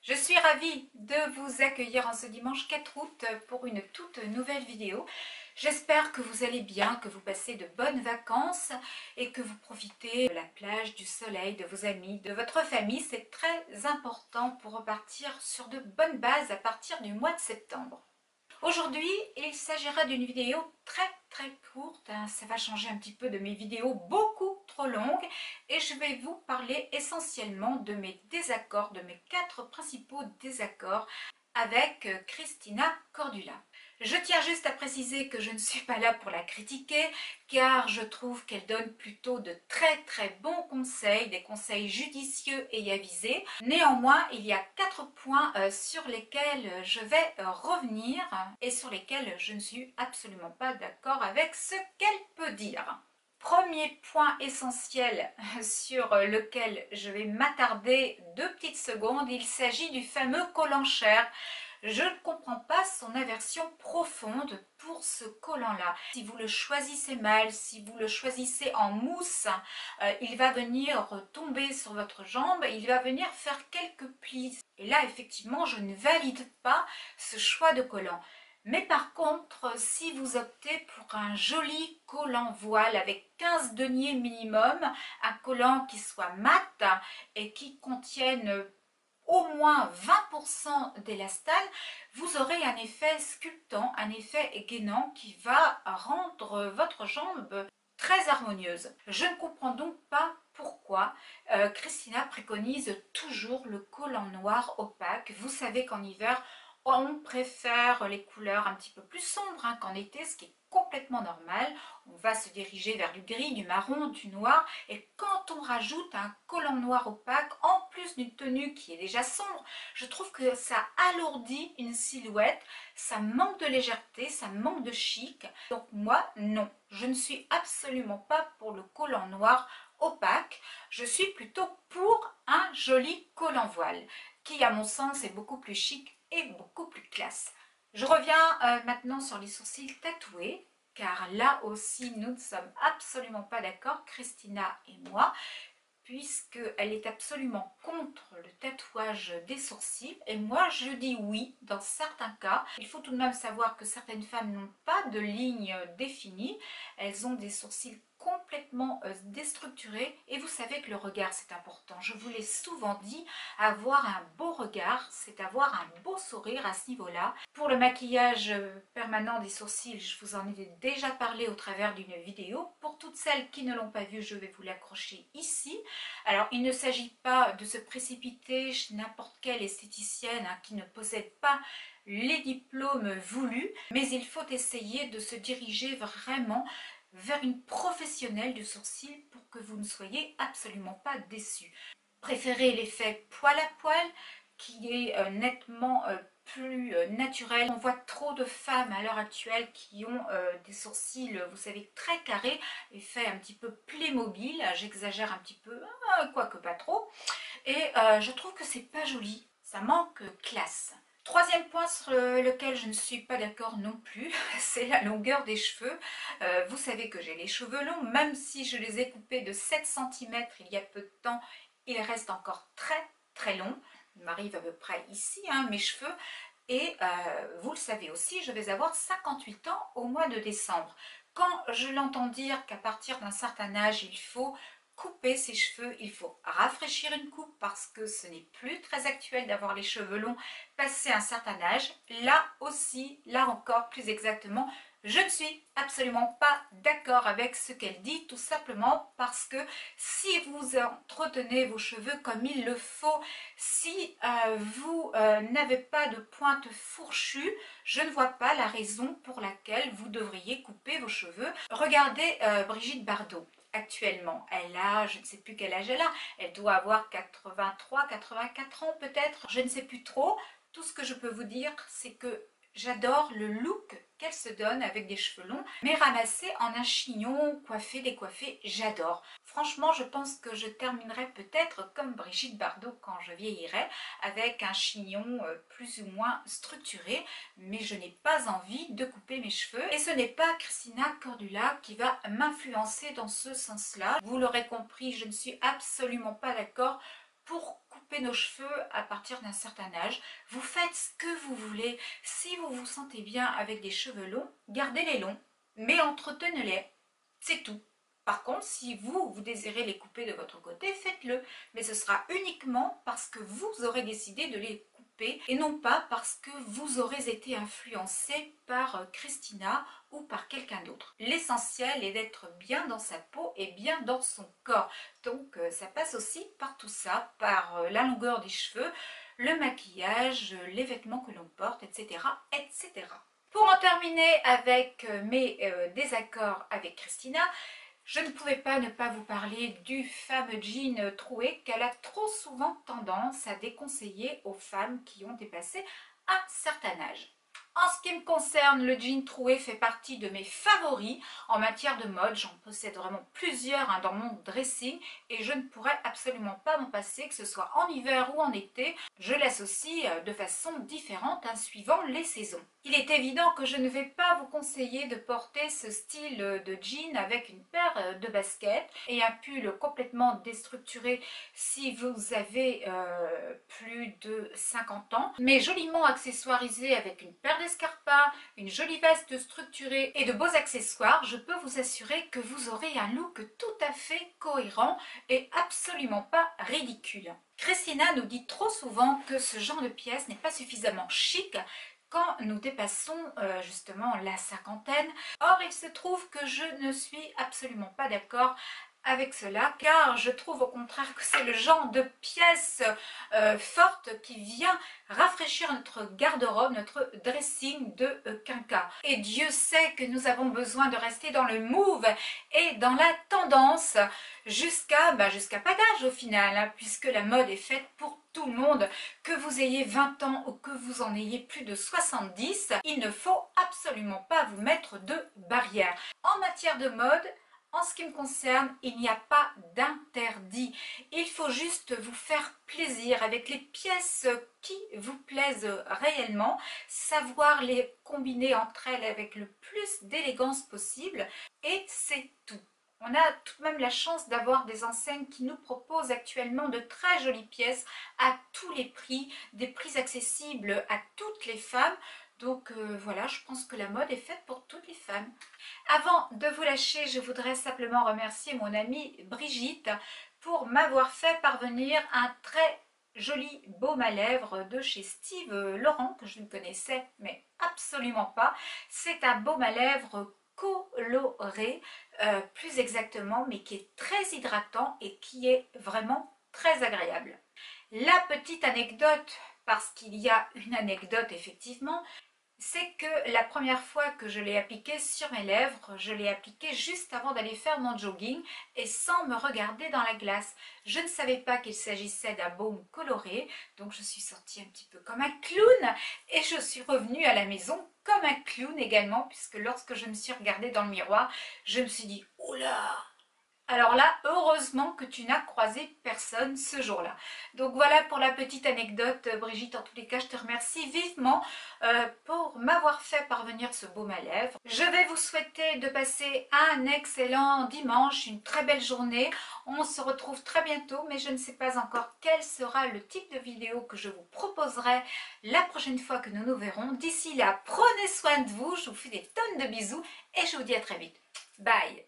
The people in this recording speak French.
Je suis ravie de vous accueillir en ce dimanche 4 août pour une toute nouvelle vidéo. J'espère que vous allez bien, que vous passez de bonnes vacances et que vous profitez de la plage, du soleil, de vos amis, de votre famille. C'est très important pour repartir sur de bonnes bases à partir du mois de septembre. Aujourd'hui, il s'agira d'une vidéo très courte, ça va changer un petit peu de mes vidéos beaucoup trop longues et je vais vous parler essentiellement de mes désaccords, de mes 4 principaux désaccords avec Christina Cordula. Je tiens juste à préciser que je ne suis pas là pour la critiquer car je trouve qu'elle donne plutôt de très bons conseils, des conseils judicieux et avisés. Néanmoins, il y a 4 points sur lesquels je vais revenir et sur lesquels je ne suis absolument pas d'accord avec ce qu'elle peut dire. Premier point essentiel sur lequel je vais m'attarder 2 petites secondes, il s'agit du fameux collant-chair. Je ne comprends pas son aversion profonde pour ce collant-là. Si vous le choisissez mal, si vous le choisissez en mousse, il va venir tomber sur votre jambe, il va venir faire quelques plis. Et là, effectivement, je ne valide pas ce choix de collant. Mais par contre, si vous optez pour un joli collant voile avec 15 deniers minimum, un collant qui soit mat et qui contienne au moins 20% d'élastane, vous aurez un effet sculptant, un effet gainant qui va rendre votre jambe très harmonieuse. Je ne comprends donc pas pourquoi Christina préconise toujours le collant noir opaque. Vous savez qu'en hiver, on préfère les couleurs un petit peu plus sombres qu'en été, ce qui est complètement normal. On va se diriger vers du gris, du marron, du noir. Et quand on rajoute un collant noir opaque, en plus d'une tenue qui est déjà sombre, je trouve que ça alourdit une silhouette, ça manque de légèreté, ça manque de chic. Donc moi, non, je ne suis absolument pas pour le collant noir opaque. Je suis plutôt pour un joli collant voile, qui à mon sens est beaucoup plus chic et beaucoup plus classe. Je reviens maintenant sur les sourcils tatoués, car là aussi nous ne sommes absolument pas d'accord, Christina et moi, puisqu'elle est absolument contre le tatouage des sourcils. Et moi je dis oui dans certains cas. Il faut tout de même savoir que certaines femmes n'ont pas de ligne définie, elles ont des sourcils complètement déstructurés et vous savez que le regard c'est important. Je vous l'ai souvent dit, avoir un beau regard, c'est avoir un beau sourire à ce niveau-là. Pour le maquillage permanent des sourcils, je vous en ai déjà parlé au travers d'une vidéo. Pour toutes celles qui ne l'ont pas vue, je vais vous l'accrocher ici. Alors il ne s'agit pas de se précipiter chez n'importe quelle esthéticienne qui ne possède pas les diplômes voulus, mais il faut essayer de se diriger vraiment vers une professionnelle du sourcil pour que vous ne soyez absolument pas déçus. Préférez l'effet poil à poil qui est nettement plus naturel. On voit trop de femmes à l'heure actuelle qui ont des sourcils, vous savez, très carrés, effet un petit peu Playmobil, j'exagère un petit peu, quoique pas trop, et je trouve que c'est pas joli, ça manque classe. Troisième point sur lequel je ne suis pas d'accord non plus, c'est la longueur des cheveux. Vous savez que j'ai les cheveux longs, même si je les ai coupés de 7 cm il y a peu de temps, ils restent encore très longs. Ils m'arrivent à peu près ici, mes cheveux. Et vous le savez aussi, je vais avoir 58 ans au mois de décembre. Quand je l'entends dire qu'à partir d'un certain âge, il faut couper ses cheveux, il faut rafraîchir une coupe parce que ce n'est plus très actuel d'avoir les cheveux longs passé un certain âge. Là aussi, là encore plus exactement, je ne suis absolument pas d'accord avec ce qu'elle dit, tout simplement parce que si vous entretenez vos cheveux comme il le faut, si vous n'avez pas de pointe fourchue, je ne vois pas la raison pour laquelle vous devriez couper vos cheveux. Regardez Brigitte Bardot. Actuellement, elle a, je ne sais plus quel âge elle doit avoir 83, 84 ans peut-être, je ne sais plus trop. Tout ce que je peux vous dire, c'est que j'adore le look qu'elle se donne avec des cheveux longs, mais ramassés en un chignon, coiffé, décoiffé, j'adore. Franchement, je pense que je terminerai peut-être comme Brigitte Bardot quand je vieillirai, avec un chignon plus ou moins structuré, mais je n'ai pas envie de couper mes cheveux. Et ce n'est pas Christina Cordula qui va m'influencer dans ce sens-là. Vous l'aurez compris, je ne suis absolument pas d'accord pour couper nos cheveux à partir d'un certain âge. Vous faites ce que vous voulez. Si vous vous sentez bien avec des cheveux longs, gardez-les longs, mais entretenez-les. C'est tout. Par contre, si vous désirez les couper de votre côté, faites-le. Mais ce sera uniquement parce que vous aurez décidé de les couper et non pas parce que vous aurez été influencé par Christina ou par quelqu'un d'autre. L'essentiel est d'être bien dans sa peau et bien dans son corps. Donc ça passe aussi par tout ça, par la longueur des cheveux, le maquillage, les vêtements que l'on porte, etc., etc. Pour en terminer avec mes désaccords avec Christina, je ne pouvais pas ne pas vous parler du fameux jean troué qu'elle a trop souvent tendance à déconseiller aux femmes qui ont dépassé un certain âge. En ce qui me concerne, le jean troué fait partie de mes favoris en matière de mode. J'en possède vraiment plusieurs dans mon dressing et je ne pourrais absolument pas m'en passer, que ce soit en hiver ou en été. Je l'associe de façon différente suivant les saisons. Il est évident que je ne vais pas vous conseiller de porter ce style de jean avec une paire de baskets et un pull complètement déstructuré si vous avez plus de 50 ans, mais joliment accessoirisé avec une paire d'escarpins, une jolie veste structurée et de beaux accessoires. Je peux vous assurer que vous aurez un look tout à fait cohérent et absolument pas ridicule. Christina nous dit trop souvent que ce genre de pièce n'est pas suffisamment chic quand nous dépassons justement la cinquantaine. Or, il se trouve que je ne suis absolument pas d'accord avec cela, car je trouve au contraire que c'est le genre de pièce forte qui vient rafraîchir notre garde-robe, notre dressing de quinca. Et Dieu sait que nous avons besoin de rester dans le move et dans la tendance jusqu'à pas d'âge au final, hein, puisque la mode est faite pour tout le monde. Que vous ayez 20 ans ou que vous en ayez plus de 70, il ne faut absolument pas vous mettre de barrière. En matière de mode, en ce qui me concerne, il n'y a pas d'interdit. Il faut juste vous faire plaisir avec les pièces qui vous plaisent réellement, savoir les combiner entre elles avec le plus d'élégance possible et c'est tout. On a tout de même la chance d'avoir des enseignes qui nous proposent actuellement de très jolies pièces à tous les prix, des prix accessibles à toutes les femmes. Donc voilà, je pense que la mode est faite pour toutes les femmes. Avant de vous lâcher, je voudrais simplement remercier mon amie Brigitte pour m'avoir fait parvenir un très joli baume à lèvres de chez Steve Laurent, que je ne connaissais mais absolument pas. C'est un baume à lèvres coloré, plus exactement, mais qui est très hydratant et qui est vraiment très agréable. La petite anecdote, parce qu'il y a une anecdote effectivement, c'est que la première fois que je l'ai appliqué sur mes lèvres, je l'ai appliqué juste avant d'aller faire mon jogging et sans me regarder dans la glace. Je ne savais pas qu'il s'agissait d'un baume coloré, donc je suis sortie un petit peu comme un clown et je suis revenue à la maison comme un clown également, puisque lorsque je me suis regardée dans le miroir, je me suis dit « Oh là !» Alors là, heureusement que tu n'as croisé personne ce jour-là. Donc voilà pour la petite anecdote, Brigitte. En tous les cas, je te remercie vivement pour m'avoir fait parvenir ce baume à lèvres. Je vais vous souhaiter de passer un excellent dimanche, une très belle journée. On se retrouve très bientôt, mais je ne sais pas encore quel sera le type de vidéo que je vous proposerai la prochaine fois que nous nous verrons. D'ici là, prenez soin de vous, je vous fais des tonnes de bisous et je vous dis à très vite. Bye!